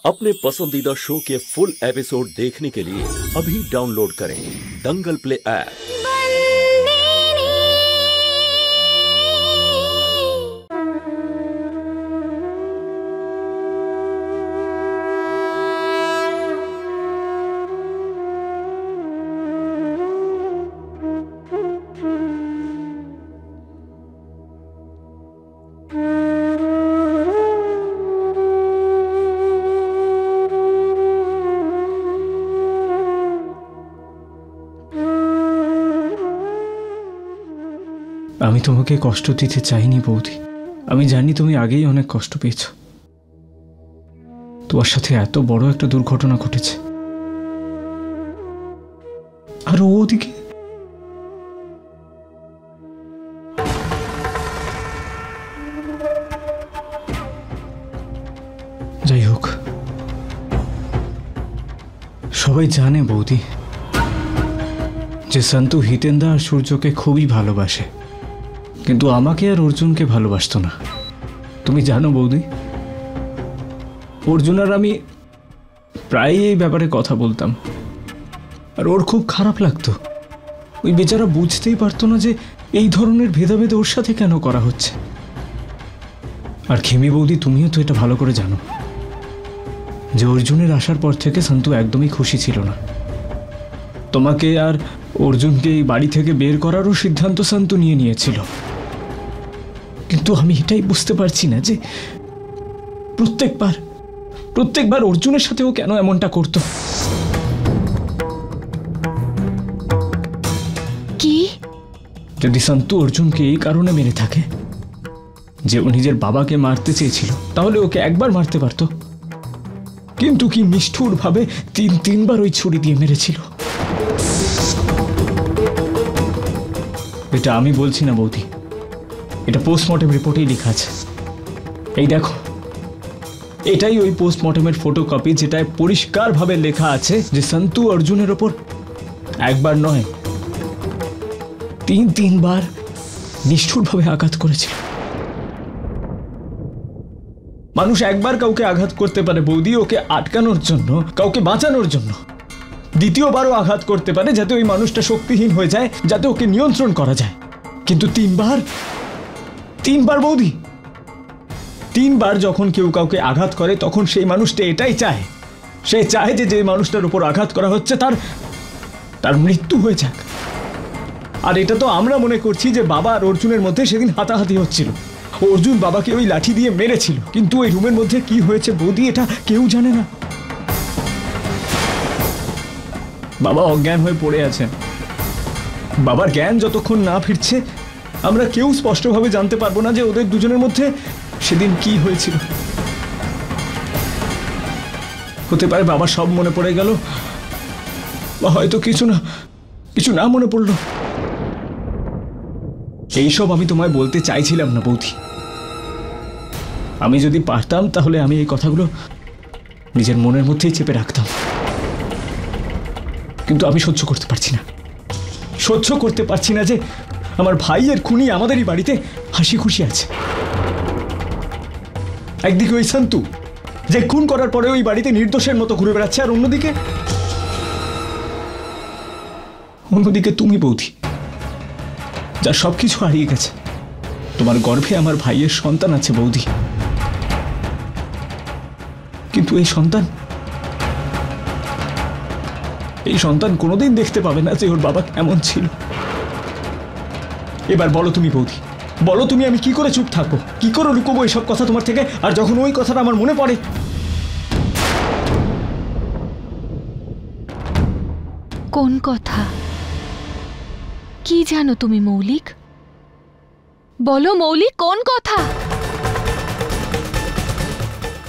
अपने पसंदीदा शो के फुल एपिसोड देखने के लिए अभी डाउनलोड करें दंगल प्ले ऐप। আমি তোমাকে কষ্ট দিতে চাইনি বৌদি। আমি জানি তুমি আগেই অনেক কষ্ট পেয়েছো। তোমার সাথে এত বড় একটা দুর্ঘটনা ঘটেছে, আর ওদিকে যাই হোক, সবাই জানে বৌদি যে সন্তু হিতেন্দা আর সূর্যকে খুবই ভালোবাসে, কিন্তু আমাকে আর অর্জুনকে ভালোবাসতো না। তুমি জানো বৌদি, অর্জুন আর আমি প্রায়ই এই ব্যাপারে কথা বলতাম, আর ওর খুব খারাপ লাগতো। ওই বেচারা বুঝতেই পারতো না যে এই ধরনের ভেদাভেদ ওর সাথে কেন করা হচ্ছে। আর খেমি বৌদি, তুমিও তো এটা ভালো করে জানো যে অর্জুনের আসার পর থেকে সন্তু একদমই খুশি ছিল না। তোমাকে আর অর্জুনকে এই বাড়ি থেকে বের করারও সিদ্ধান্ত সন্তু নিয়েছিল। কিন্তু আমি এটাই বুঝতে পারছি না যে প্রত্যেকবার অর্জুনের সাথেও কেন এমনটা করতো। কি যদি সন্তু অর্জুনকে এই কারণে মেরে থাকে যে ও নিজের বাবাকে মারতে চেয়েছিল, তাহলে ওকে একবার মারতে পারতো, কিন্তু কি নিষ্ঠুর ভাবে তিনবার ওই ছুরি দিয়ে মেরেছিল। এটা আমি বলছি না বৌদি, এটা পোস্টমর্টেম রিপোর্টেই লেখা আছে। এই দেখো, এটাই ওই পোস্টমর্টেমের ফটোকপি, যেটায় পরিষ্কারভাবে লেখা আছে যে সন্তু অর্জুনের ওপর একবার নয়, তিনবার নিষ্ঠুরভাবে আঘাত করেছিল। মানুষ একবার কাউকে আঘাত করতে পারে বৌদি, ওকে আটকানোর জন্য, কাউকে বাঁচানোর জন্য। দ্বিতীয়বারও আঘাত করতে পারে যাতে ওই মানুষটা শক্তিহীন হয়ে যায়, যাতে ওকে নিয়ন্ত্রণ করা যায়। কিন্তু তিনবার বৌদি, তিনবার যখন কেউ কাউকে আঘাত করে, তখন সেই মানুষটা এটাই চায়, সে চায় যে মানুষটার উপর আঘাত করা হচ্ছে তার মৃত্যু হয়ে যাক। আর এটা তো আমরা মনে করছি যে বাবা আর অর্জুনের মধ্যে সেদিন হাতাহাতি হচ্ছিল, অর্জুন বাবাকে ওই লাঠি দিয়ে মেরেছিল, কিন্তু ওই রুমের মধ্যে কি হয়েছে বৌদি এটা কেউ জানে না। বাবা অজ্ঞান হয়ে পড়ে আছেন। বাবার জ্ঞান যতক্ষণ না ফিরছে, আমরা কেউ স্পষ্টভাবে জানতে পারবো না যে ওদের দুজনের মধ্যে সেদিন কি হয়েছিল। হতে পারে বাবা সব মনে পড়ে গেল, বা হয়তো কিছু না মনে পড়লো। এইসব আমি তোমায় বলতে চাইছিলাম না বৌদি। আমি যদি পারতাম তাহলে আমি এই কথাগুলো নিজের মনের মধ্যেই চেপে রাখতাম, কিন্তু আমি সহ্য করতে পারছি না যে আমার ভাইয়ের খুনি আমাদেরই বাড়িতে হাসি খুশি আছে। একদিকে ওই সন্তু যে খুন করার পরে ওই বাড়িতে নির্দোষের মতো ঘুরে বেড়াচ্ছে, আর অন্যদিকে তুমি বৌদি, যার সবকিছু হারিয়ে গেছে। তোমার গর্ভে আমার ভাইয়ের সন্তান আছে বৌদি, কিন্তু এই সন্তান কোনোদিন দেখতে পাবে না যে ওর বাবা কেমন ছিল। এবার বলো তুমি বৌদি, বলো তুমি, আমি কি করে চুপ থাকবো, কি করে লুকোবো এইসব কথা তোমার থেকে? আর যখন ওই কথাটা আমার মনে পড়ে, কোন কথা? কি জানো তুমি মৌলিক? বলো মৌলিক, কোন কথা?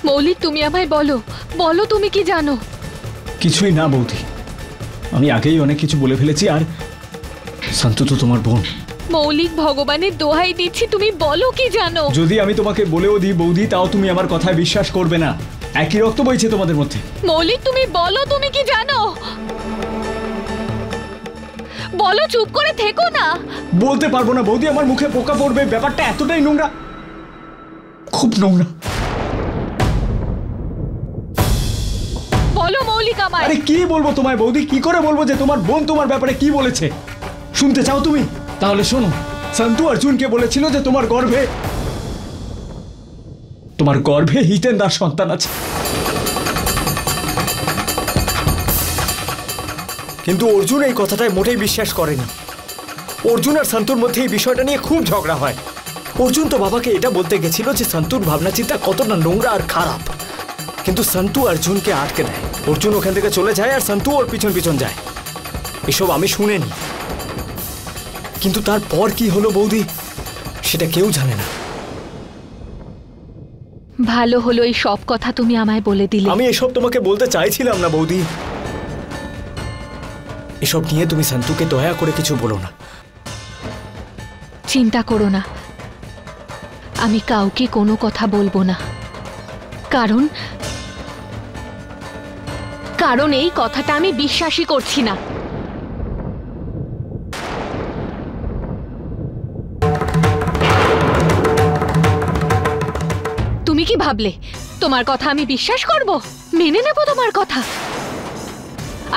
মৌলিক, তুমি আমায় বলো তুমি কি জানো? কিছুই না বৌদি, আমি আগেই অনেক কিছু বলে ফেলেছি। আর সন্তু তো তোমার বোন। মৌলিক, ভগবানের দোহাই দিচ্ছি, তুমি বলো কি জানো। যদি আমি তোমাকে বলেও দিই বৌদি, তাও তুমি আমার কথায় বিশ্বাস করবে না। একই রক্ত বইছে তোমাদের মধ্যে। মৌলিক, তুমি বলো তুমি কি জানো। বলো, চুপ করে থেকো না। বলতে পারবো না বৌদি, আমার মুখে পোকা পড়বে। ব্যাপারটা এতটাই নোংরা, খুব নোংরা। বলো মৌলিক আমায়। আরে কি বলবো তোমায় বৌদি, কি করে বলবো যে তোমার বোন তোমার ব্যাপারে কি বলেছে? শুনতে চাও তুমি? তাহলে শোনো, সন্তু অর্জুনকে বলেছিল যে তোমার গর্ভে হিতেন্দার সন্তান আছে। কিন্তু অর্জুন এই কথাটাই মোটেই বিশ্বাস করেনি। অর্জুন আর সন্তুর মধ্যে এই বিষয়টা নিয়ে খুব ঝগড়া হয়। অর্জুন তো বাবাকে এটা বলতে গেছিল যে সন্তুর ভাবনা চিন্তা কতটা নোংরা আর খারাপ, কিন্তু সন্তু অর্জুনকে আটকে দেয়। অর্জুন ওখান থেকে চলে যায় আর সন্তু ওর পিছন পিছন যায়। এসব আমি শুনিনি, কিন্তু তারপর কি হলো বৌদি সেটা কেউ জানে না। ভালো হলো এই সব কথা তুমি আমায় বলে দিলে। আমি এসব তোমাকে বলতে চাইছিলাম না বৌদি। এসব নিয়ে তুমি সন্তুকে দয়া করে কিছু বলো না। চিন্তা করো না, আমি কাউকে কোনো কথা বলবো না। কারণ এই কথাটা আমি বিশ্বাসই করছি না। তুমি কি ভাবলে তোমার কথা আমি বিশ্বাস করব, মেনে নেব তোমার কথা?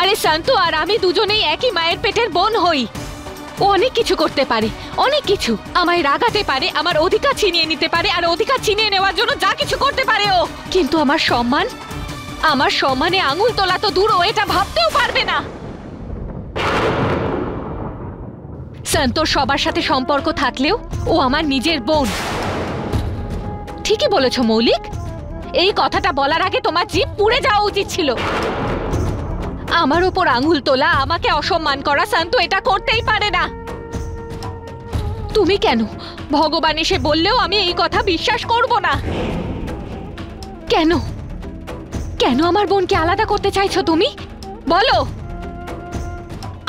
আরে সন্তু আর আমি দুজনেই একই মায়ের পেটের বোন হই। ও অনেক কিছু করতে পারে, অনেক কিছু। আমায় রাগাতে পারে, আমার অধিকার ছিনিয়ে নিতে পারে, আর অধিকার ছিনিয়ে নেওয়ার জন্য যা কিছু করতে পারে ও। কিন্তু আমার সম্মানে আঙুল তোলা তো দূর, ও এটা ভাবতেও পারবে না। সন্তোর সবার সাথে সম্পর্ক থাকলেও ও আমার নিজের বোন। ঠিকই বলেছ মৌলিক, এই কথাটা বলার আগে তোমার জিভ পুড়ে যাওয়া উচিত ছিল। আমার উপর আঙুল তোলা, আমাকে অসম্মান করা, সন্তু এটা করতেই পারে না। তুমি কেন? ভগবান এসে বললেও আমি এই কথা বিশ্বাস করব না। কেন কেন আমার বোনকে আলাদা করতে চাইছো তুমি? বলো।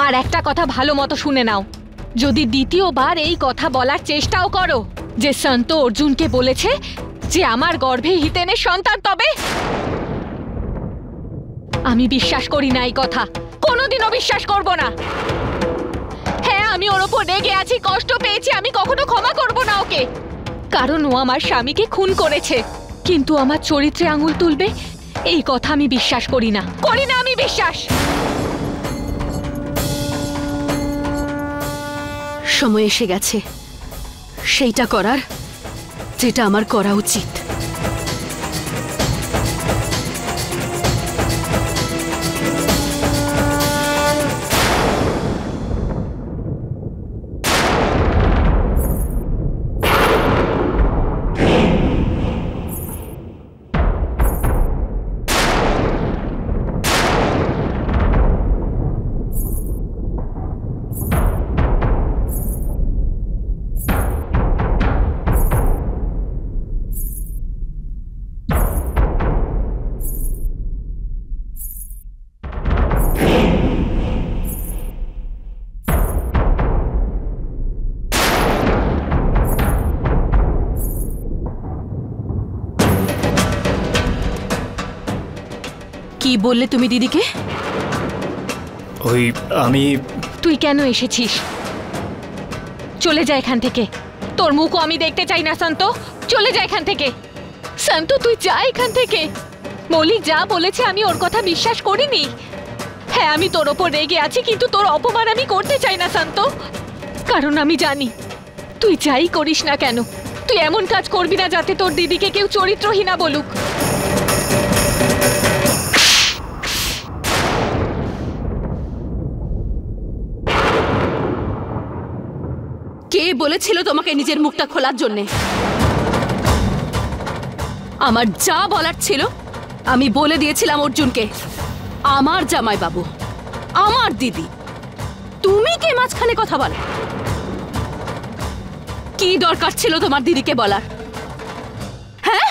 আর একটা কথা ভালো মতো শুনে নাও, যদি দ্বিতীয়বার এই কথা বলার চেষ্টাও করো যে সন্তু অর্জুনকে বলেছে যে আমার গর্ভে হিতেনের সন্তান, তবে আমি বিশ্বাস করি না এই কথা, কোনোদিনও বিশ্বাস করব না। হ্যাঁ, আমি ওর ওপর রেগে আছি, কষ্ট পেয়েছি, আমি কখনো ক্ষমা করব না ওকে, কারণ ও আমার স্বামীকে খুন করেছে। কিন্তু আমার চরিত্রে আঙুল তুলবে এই কথা আমি বিশ্বাস করি না, আমি বিশ্বাস। সময় এসে গেছে সেইটা করার যেটা আমার করা উচিত। কি বললে তুমি দিদিকে? তুই কেন এসেছিস? চলে যা এখান থেকে, তোর মুখও আমি দেখতে চাই না। সন্তু, চলে যা এখান থেকে। সন্তু, তুই যা এখান থেকে। মৌলিক যা বলেছে আমি ওর কথা বিশ্বাস করিনি। হ্যাঁ, আমি তোর ওপর রেগে আছি, কিন্তু তোর অপমান আমি করতে চাই না সন্তু, কারণ আমি জানি তুই যাই করিস না কেন তুই এমন কাজ করবি না যাতে তোর দিদিকে কেউ চরিত্রহীনা বলুক। কে বলেছিল তোমাকে নিজের মুখটা খোলার জন্যে? আমার যা বলার ছিল আমি বলে দিয়েছিলাম অর্জুনকে। আমার জামাই বাবু, আমার দিদি, তুমি কে মাঝখানে কথা বল? কি দরকার ছিল তোমার দিদিকে বলার? হ্যাঁ,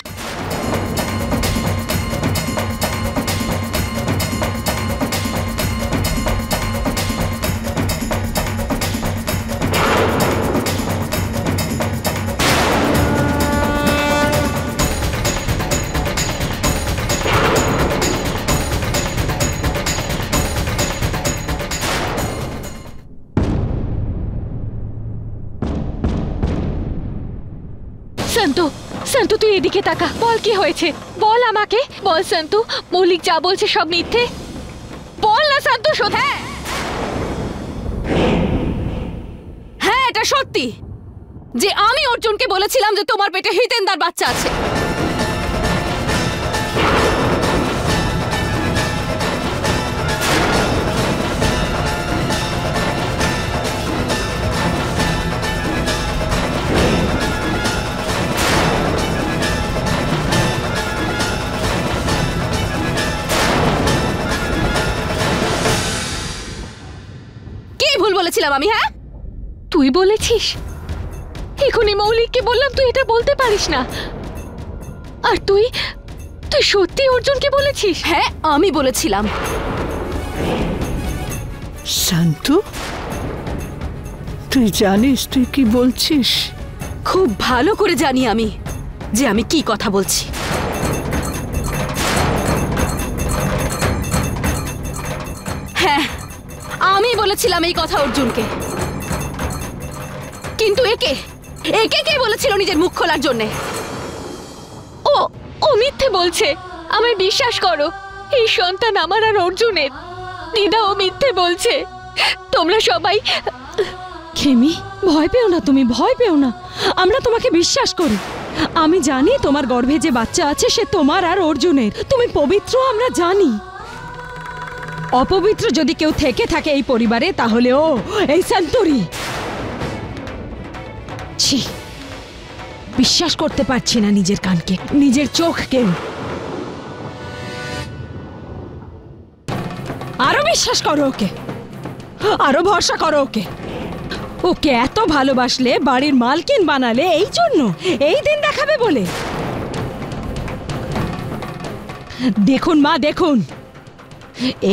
এদিকে তাকা, বল কি হয়েছে, বল আমাকে, বল সন্তু, মৌলিক যা বলছে সব মিথ্যে, বল না সন্তু। হ্যাঁ এটা সত্যি যে আমি অর্জুনকে বলেছিলাম যে তোমার পেটে হিতেন্দার বাচ্চা আছে। ভুল বলেছিলাম আমি? হ্যাঁ তুই বলেছিস? এখনই মৌলিককে বললাম তুই এটা বলতে পারিস না, আর তুই তুই সত্যি অর্জুনকে বলেছিস? হ্যাঁ আমি বলেছিলাম। শান্তু, তুই জানিস তুই কি বলছিস? খুব ভালো করে জানি আমি যে আমি কি কথা বলছি। হ্যাঁ আমি বলেছিলাম এই কথা অর্জুনকে, কিন্তু একে একে কে বলেছিল নিজের মুখ খোলার জন্যে? ও মিথ্যে বলছে, আমায় বিশ্বাস করো, এই সন্তান আমার আর অর্জুনের। দিদা ও মিথ্যে বলছে, তোমরা সবাই। খেমি, ভয় পেও না, তুমি ভয় পেও না, আমরা তোমাকে বিশ্বাস করি। আমি জানি তোমার গর্ভে যে বাচ্চা আছে সে তোমার আর অর্জুনের। তুমি পবিত্র আমরা জানি। অপবিত্র যদি কেউ থেকে থাকে এই পরিবারে তাহলে ও এই সন্তুরি। ছি, বিশ্বাস করতে পারছি না নিজের কানকে, নিজের চোখকেও। আরো বিশ্বাস করো ওকে, আরো ভরসা করো ওকে। ওকে এত ভালোবাসলে, বাড়ির মালকিন বানালে এই জন্য, এই দিন দেখাবে বলে। দেখুন মা, দেখুন,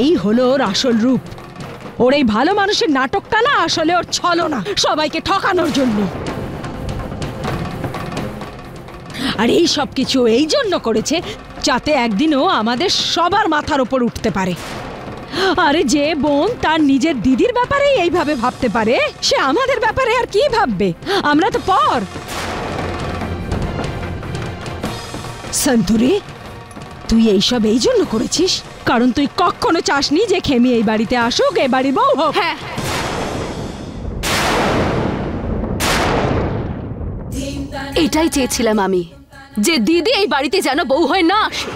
এই হলো ওর আসল রূপ। ওর এই ভালো মানুষের নাটকটা না আসলে ওর ছলনা, সবাইকে ঠকানোর জন্য। আর এই সব কিছু এই জন্য করেছে যাতে একদিনও আমাদের সবার মাথার উপর উঠতে পারে। আরে যে বোন তার নিজের দিদির ব্যাপারে এইভাবে ভাবতে পারে, সে আমাদের ব্যাপারে আর কি ভাববে? আমরা তো পর। সন্তুরি, তুই এইসব এই জন্য করেছিস কারণ তুই কখনো চাসনি যে খেমি এই বাড়িতে আসুক, এ বাড়ি বউ হোক। হ্যাঁ এটাই চেয়েছিলাম আমি, যে দিদি এই বাড়িতে যেন বউ হয়ে না আসে।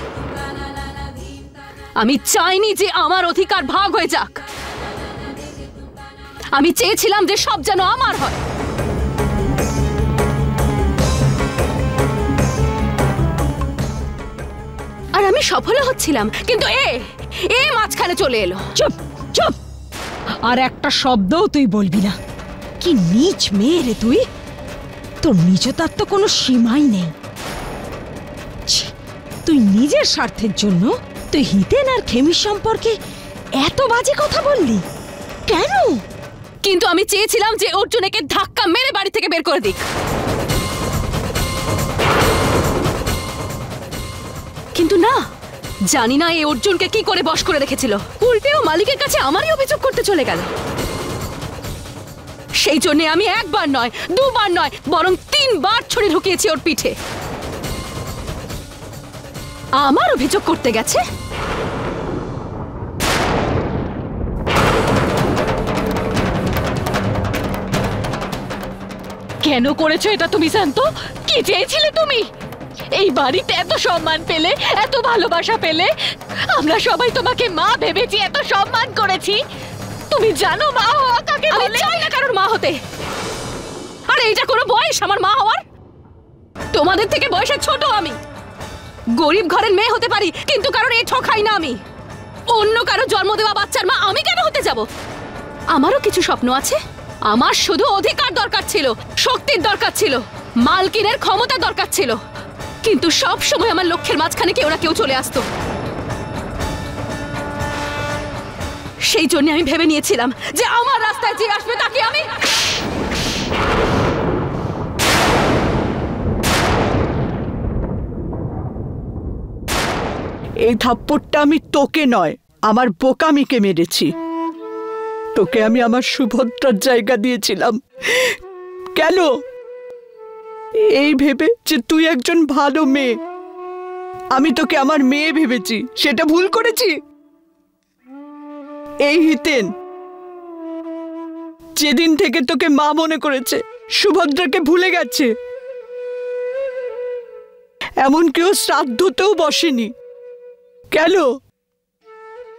আমি চাইনি যে আমার অধিকার ভাগ হয়ে যাক। আমি চেয়েছিলাম যে সব যেন আমার হয়। আর আমি সফল হচ্ছিলাম, কিন্তু এ মাঝখানে চলে এলো। চুপ চুপ, আর একটা শব্দও তুই বলবি না। কি নীচ মেয়ে রে তুই, তোর নীচতার তো কোনো সীমাই নেই। ছি, তুই নিজের স্বার্থের জন্য তুই হিতেন আর খেমির সম্পর্কে এত বাজে কথা বললি কেন? কিন্তু আমি চেয়েছিলাম যে অর্জুন একে ধাক্কা মেরে বাড়ি থেকে বের করে দিক, কিন্তু না, জানি না এই অর্জুনকে কি করে বশ করে রেখেছিল। উল্টেও মালিকের কাছে আমারই অভিযোগ করতে চলে গেল। সেই জন্য আমি একবার নয়, দুবার নয়, বরং 3 বার ছড়ি ঢুকিয়েছি ওর পিঠে। আমার অভিযোগ করতে গেছে। কেন করেছো এটা তুমি শান্ত? কি চেয়েছিলে তুমি? এই বাড়িতে এত সম্মান পেলে, এত ভালোবাসা পেলে, আমরা সবাই তোমাকে মা ভেবেছি, এত সম্মান করেছি। তুমি জানো মা হওয়া কাকে বলে? আমি চাই না কারোর মা হতে। আর এইটা কোনো বয়স আমার মা হওয়ার? তোমাদের থেকে বয়সে ছোট আমি। গরিব ঘরের মেয়ে হতে পারি, কিন্তু কারোর এই ঠকাই না আমি। অন্য কারো জন্ম দেওয়া বাচ্চার মা আমি কেন হতে যাব? আমারও কিছু স্বপ্ন আছে। আমার শুধু অধিকার দরকার ছিল, শক্তির দরকার ছিল, মালকিনের ক্ষমতা দরকার ছিল, কিন্তু সব সময় আমার লক্ষ্যের মাঝখানে কেউ না কেউ চলে আসতো। সেই জন্য আমি ভেবে নিয়েছিলাম যে আমার রাস্তায় যে আসবে তাকে আমি। এই থাপ্পড়টা আমি তোকে নয়, আমার বোকামিকে মেরেছি। তোকে আমি আমার সুভদ্রার জায়গা দিয়েছিলাম। কেন এই ভেবে যে তুই একজন ভালো মেয়ে। আমি তোকে আমার মেয়ে ভেবেছি, সেটা ভুল করেছি। এই হিতেন যেদিন থেকে তোকে মা মনে করেছে, সুভদ্রাকে ভুলে গেছে। এমন কেউ শ্রাদ্ধতেও বসেনি। কেন?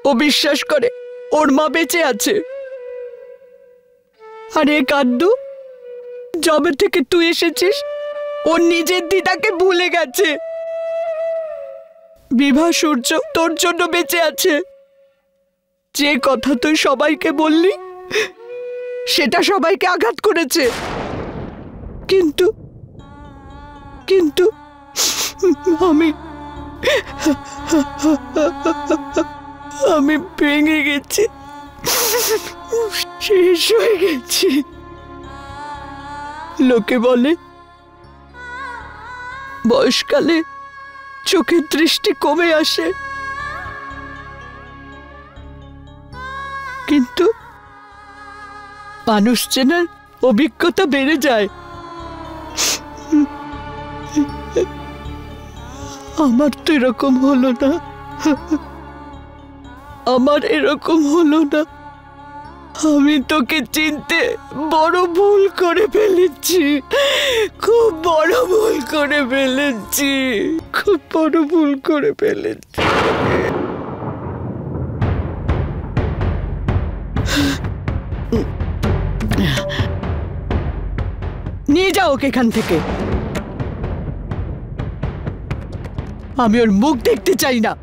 ও বিশ্বাস করে ওর মা বেঁচে আছে। আরে কান্দু, যবে থেকে তুই এসেছিস ওর নিজের দিদাকে ভুলে গেছে। বিভা সূর্য তোর জন্য বেঁচে আছে। যে কথা তুই সবাইকে বললি সেটা সবাইকে আঘাত করেছে, কিন্তু কিন্তু আমি আমি ভেঙে গেছি, শেষ হয়ে গেছি। লোকে বলে বয়সকালে চোখের দৃষ্টি কমে আসে, কিন্তু মানুষ চেনার অভিজ্ঞতা বেড়ে যায়। আমার তো এরকম হলো না, আমার এরকম হলো না। আমি তোকে চিনতে বড় ভুল করে ফেলেছি, খুব বড় ভুল করে ফেলেছি, খুব বড় ভুল করে ফেলেছি। নিয়ে যাও ওকে এখান থেকে। আমি ওর মুখ দেখতে চাই না।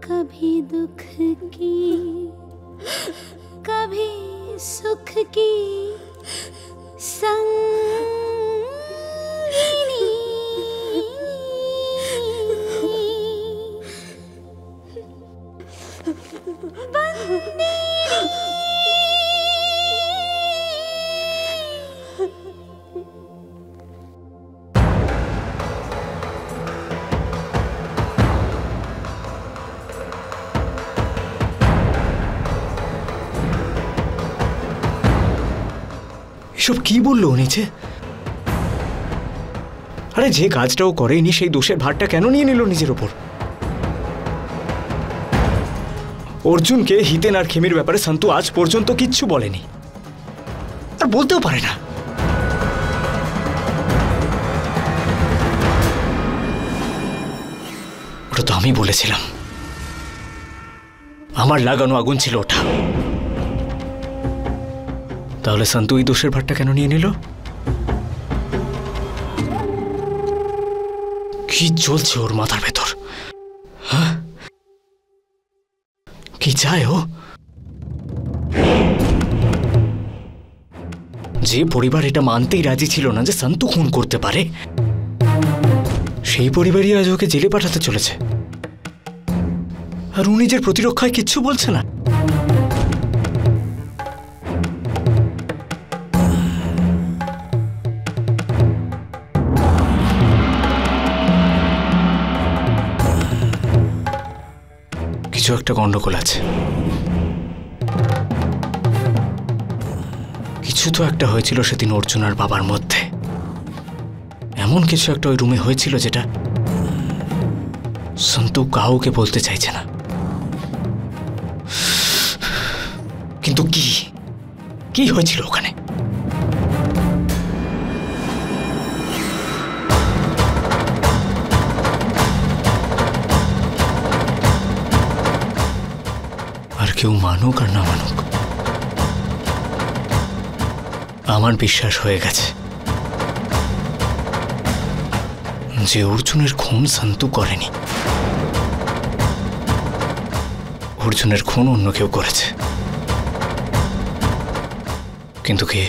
कभी दुख की कभी सुख की संगिनी। এসব কি বললো নিচে? আরে যে কাজটাও করেনি সেই দোষের ভারটা কেন নিয়ে নিল নিজের ওপর? অর্জুনকে হিতেন আর খেমির ব্যাপারে সন্তু আজ পর্যন্ত কিচ্ছু বলেনি, আর বলতেও পারে না। ওটা তো আমি বলেছিলাম, আমার লাগানো আগুন ছিল ওটা। তাহলে সন্তু এই দোষের ভারটা কেন নিয়ে নিল? কি চলছে ওর মাথার ভেতর? হ্যাঁ, কি চায় ও? যে পরিবার এটা মানতেই রাজি ছিল না যে সন্তু খুন করতে পারে, সেই পরিবারই আজ ওকে জেলে পাঠাতে চলেছে, আর ও নিজের প্রতিরক্ষায় কিচ্ছু বলছে না। একটা গন্ডগোল আছে। কিছু তো একটা হয়েছিল সেদিন অর্জুন আর বাবার মধ্যে। এমন কিছু একটা ওই রুমে হয়েছিল যেটা সন্তু কাউকে বলতে চাইছে না। কিন্তু কি কি হয়েছিল ওখানে? আর কেউ মানুক আর না মানুক, আমার বিশ্বাস হয়ে গেছে যে অর্জুনের খুন সন্তু করেনি। অর্জুনের খুন অন্য কেউ করেছে। কিন্তু কে?